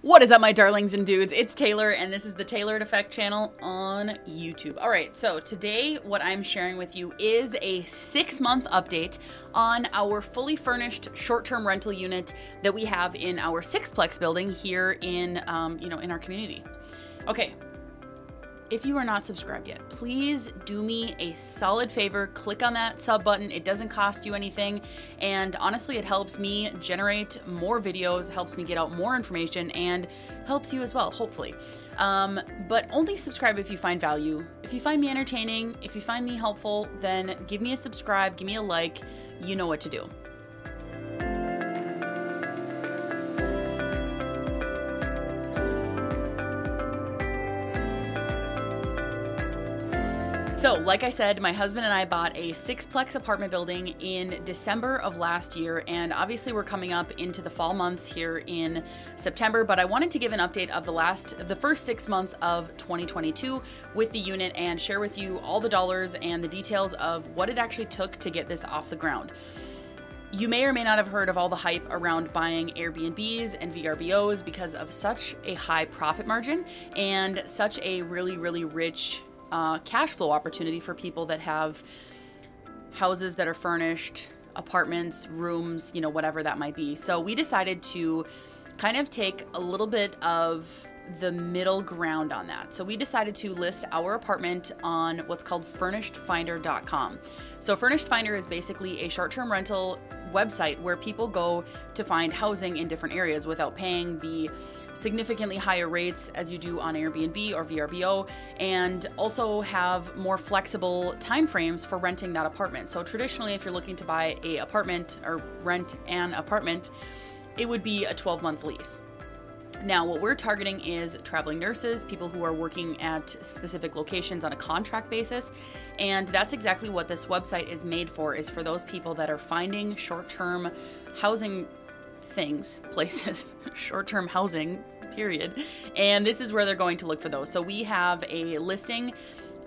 What is up, my darlings and dudes? It's Taylor, and this is the Tailored Effect channel on YouTube. All right, so today what I'm sharing with you is a 6-month update on our fully furnished short-term rental unit that we have in our sixplex building here in, in our community. Okay. If you are not subscribed yet, please do me a solid favor, click on that sub button. It doesn't cost you anything. And honestly, it helps me generate more videos, helps me get out more information, and helps you as well, hopefully. But only subscribe if you find value. If you find me entertaining, if you find me helpful, then give me a subscribe, give me a like, you know what to do. So, like I said, my husband and I bought a sixplex apartment building in December of last year, and obviously we're coming up into the fall months here in September, but I wanted to give an update of the first 6 months of 2022 with the unit and share with you all the dollars and the details of what it actually took to get this off the ground. You may or may not have heard of all the hype around buying Airbnbs and VRBOs because of such a high profit margin and such a really, really rich cash flow opportunity for people that have houses that are furnished, apartments, rooms, whatever that might be. So we decided to kind of take a little bit of the middle ground on that. So we decided to list our apartment on what's called furnishedfinder.com. So Furnished Finder is basically a short-term rental website where people go to find housing in different areas without paying the significantly higher rates as you do on Airbnb or VRBO, and also have more flexible time frames for renting that apartment. So traditionally, if you're looking to buy an apartment or rent an apartment, it would be a 12-month lease. Now, what we're targeting is traveling nurses, people who are working at specific locations on a contract basis, and that's exactly what this website is made for, is for those people that are finding short-term housing places, short-term housing, period, and this is where they're going to look for those. So we have a listing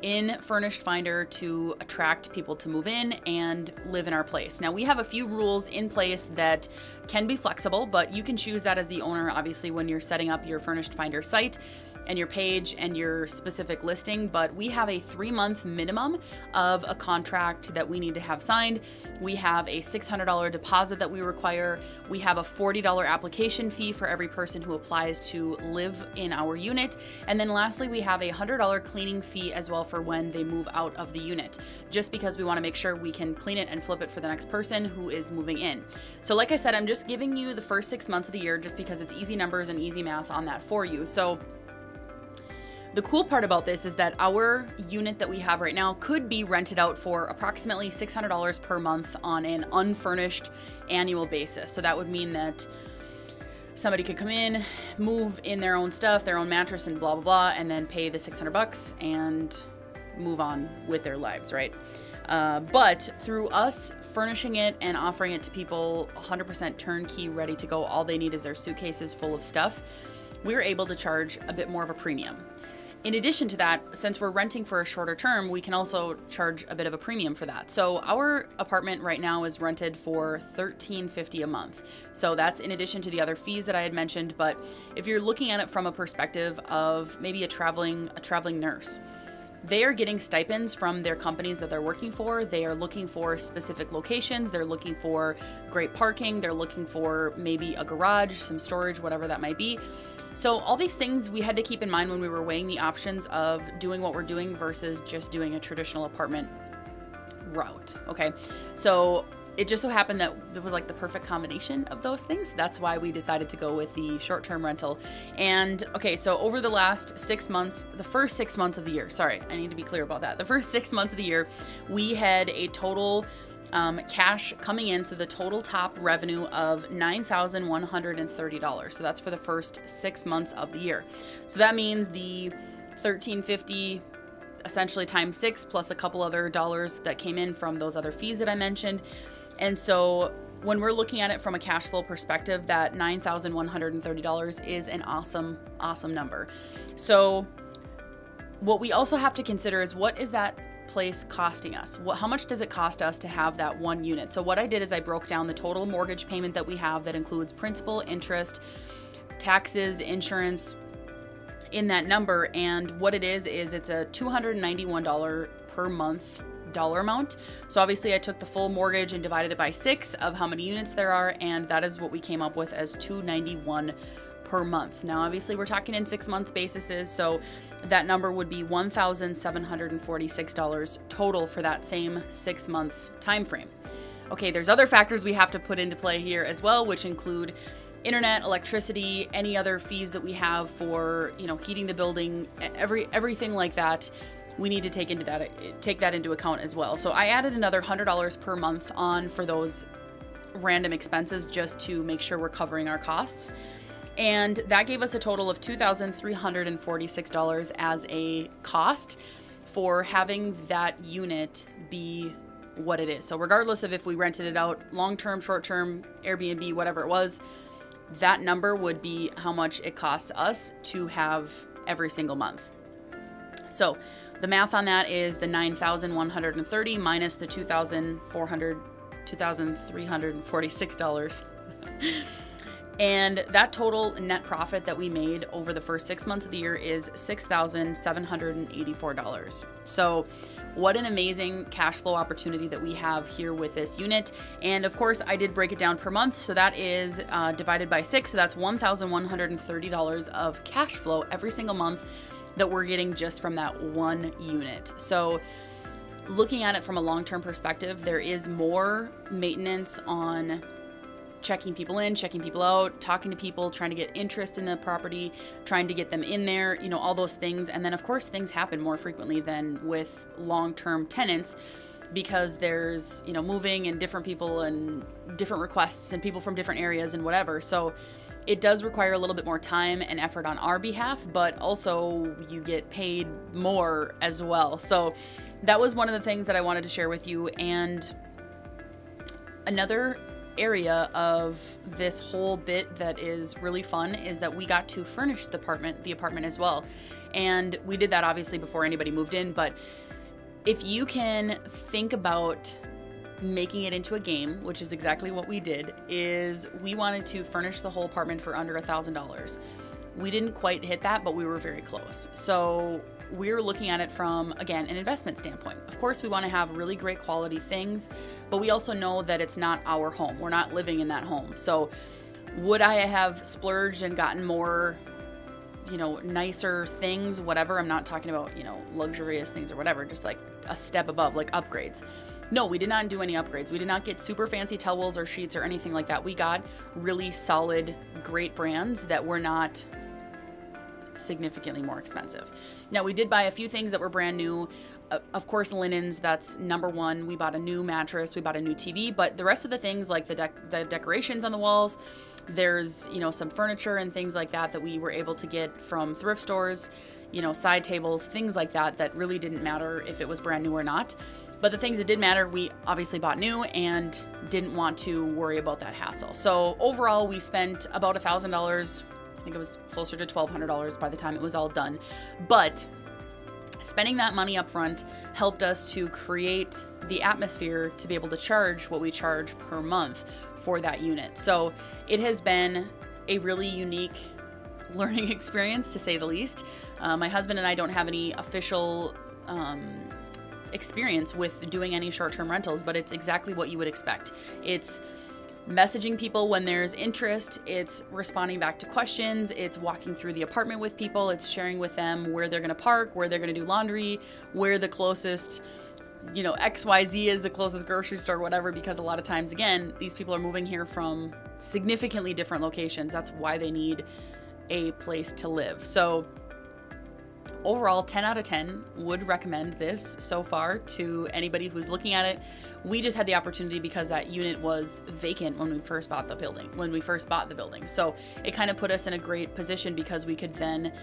in Furnished Finder to attract people to move in and live in our place. Now, we have a few rules in place that can be flexible, but you can choose that as the owner, obviously, when you're setting up your Furnished Finder site and your page and your specific listing. But we have a 3-month minimum of a contract that we need to have signed. We have a $600 deposit that we require. We have a $40 application fee for every person who applies to live in our unit. And then lastly, we have a $100 cleaning fee as well for when they move out of the unit, just because we want to make sure we can clean it and flip it for the next person who is moving in. So like I said, I'm just giving you the first 6 months of the year just because it's easy numbers and easy math on that for you. So the cool part about this is that our unit that we have right now could be rented out for approximately $600 per month on an unfurnished annual basis. So that would mean that somebody could come in, move in their own stuff, their own mattress and blah, blah, blah, and then pay the $600 and move on with their lives, right? But through us furnishing it and offering it to people 100% turnkey, ready to go, all they need is their suitcases full of stuff, we're able to charge a bit more of a premium. In addition to that, since we're renting for a shorter term, we can also charge a bit of a premium for that. So our apartment right now is rented for $13.50 a month. So that's in addition to the other fees that I had mentioned. But if you're looking at it from a perspective of maybe a traveling nurse, they are getting stipends from their companies that they're working for. They are looking for specific locations. They're looking for great parking. They're looking for maybe a garage, some storage, whatever that might be. So all these things we had to keep in mind when we were weighing the options of doing what we're doing versus just doing a traditional apartment route, okay? So it just so happened that it was like the perfect combination of those things. That's why we decided to go with the short-term rental. And okay, so over the last 6 months, the first 6 months of the year, sorry, I need to be clear about that. The first 6 months of the year, we had a total cash coming in, so the total top revenue of $9,130. So that's for the first 6 months of the year. So that means the $13.50 essentially times 6 plus a couple other dollars that came in from those other fees that I mentioned. And so when we're looking at it from a cash flow perspective, that $9,130 is an awesome, awesome number. So what we also have to consider is, what is that place costing us? How much does it cost us to have that one unit? So what I did is I broke down the total mortgage payment that we have that includes principal, interest, taxes, insurance in that number. And what it is it's a $291 per month dollar amount. So obviously I took the full mortgage and divided it by 6 of how many units there are, and that is what we came up with as $291 per month. Now obviously we're talking in 6-month basis, so that number would be $1,746 total for that same 6-month time frame. Okay, there's other factors we have to put into play here as well, which include internet, electricity, any other fees that we have for, you know, heating the building, everything like that. We need to take that into account as well. So I added another $100 per month on for those random expenses just to make sure we're covering our costs. And that gave us a total of $2,346 as a cost for having that unit be what it is. So regardless of if we rented it out long-term, short-term, Airbnb, whatever it was, that number would be how much it costs us to have every single month. So the math on that is the $9,130 minus the $2,346. And that total net profit that we made over the first 6 months of the year is $6,784. So what an amazing cash flow opportunity that we have here with this unit. And of course I did break it down per month. So that is divided by 6. So that's $1,130 of cash flow every single month that we're getting just from that one unit. So looking at it from a long-term perspective, there is more maintenance on checking people in, checking people out, talking to people, trying to get interest in the property, trying to get them in there, you know, all those things. And then of course things happen more frequently than with long-term tenants because there's, you know, moving and different people and different requests and people from different areas and whatever. So it does require a little bit more time and effort on our behalf, but also you get paid more as well. So that was one of the things that I wanted to share with you. And another area of this whole bit that is really fun is that we got to furnish the apartment as well. And we did that obviously before anybody moved in, but if you can think about making it into a game, which is exactly what we did, is we wanted to furnish the whole apartment for under $1,000. We didn't quite hit that, but we were very close. So we're looking at it from, again, an investment standpoint. Of course, we want to have really great quality things, but we also know that it's not our home. We're not living in that home. So would I have splurged and gotten more, you know, nicer things, whatever? I'm not talking about, you know, luxurious things or whatever, just like a step above, like upgrades. No, we did not do any upgrades. We did not get super fancy towels or sheets or anything like that. We got really solid, great brands that were not significantly more expensive. Now, we did buy a few things that were brand new. Of course, linens, that's number one. We bought a new mattress, we bought a new TV, but the rest of the things like the decorations on the walls, there's, you know, some furniture and things like that that we were able to get from thrift stores, you know, side tables, things like that, that really didn't matter if it was brand new or not. But the things that did matter, we obviously bought new and didn't want to worry about that hassle. So overall, we spent about $1,000. I think it was closer to $1,200 by the time it was all done. But spending that money up front helped us to create the atmosphere to be able to charge what we charge per month for that unit. So it has been a really unique learning experience, to say the least. My husband and I don't have any official experience with doing any short-term rentals, but it's exactly what you would expect. It's messaging people when there's interest, it's responding back to questions, it's walking through the apartment with people, it's sharing with them where they're gonna park, where they're gonna do laundry, where the closest, you know, XYZ is, the closest grocery store, whatever, because a lot of times, again, these people are moving here from significantly different locations. That's why they need a place to live. So overall, 10 out of 10 would recommend this so far to anybody who's looking at it. We just had the opportunity because that unit was vacant when we first bought the building. So it kind of put us in a great position because we could then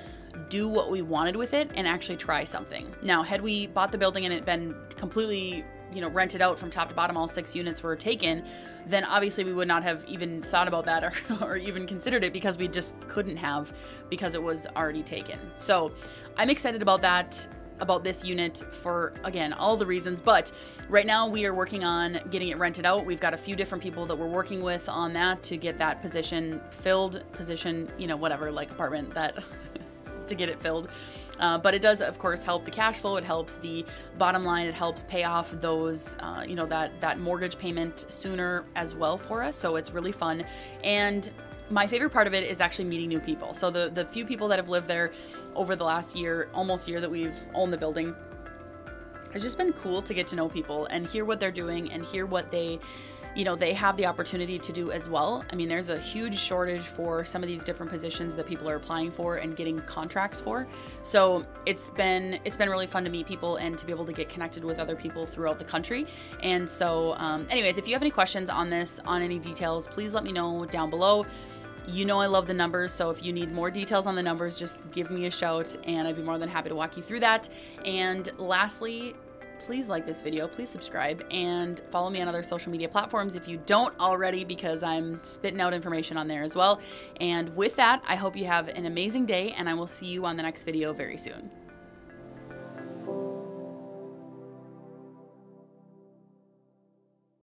do what we wanted with it and actually try something. Now, had we bought the building and it been completely, you know, rented out from top to bottom, all 6 units were taken, then obviously we would not have even thought about that or even considered it, because we just couldn't have, because it was already taken. So I'm excited about that. about this unit for, again, all the reasons. But right now we are working on getting it rented out. We've got a few different people that we're working with on that to get that position filled, you know, whatever, like apartment that to get it filled. But it does, of course, help the cash flow. It helps the bottom line. It helps pay off those, you know, that mortgage payment sooner as well for us. So it's really fun. And my favorite part of it is actually meeting new people. So the few people that have lived there over the last year, almost year that we've owned the building, it's just been cool to get to know people and hear what they're doing and hear what they, you know, they have the opportunity to do as well. I mean, there's a huge shortage for some of these different positions that people are applying for and getting contracts for. So it's been really fun to meet people and to be able to get connected with other people throughout the country. And so anyways, if you have any questions on this, on any details, please let me know down below. You know I love the numbers, so if you need more details on the numbers, just give me a shout and I'd be more than happy to walk you through that. And lastly, please like this video, please subscribe, and follow me on other social media platforms if you don't already, because I'm spitting out information on there as well. And with that, I hope you have an amazing day, and I will see you on the next video very soon.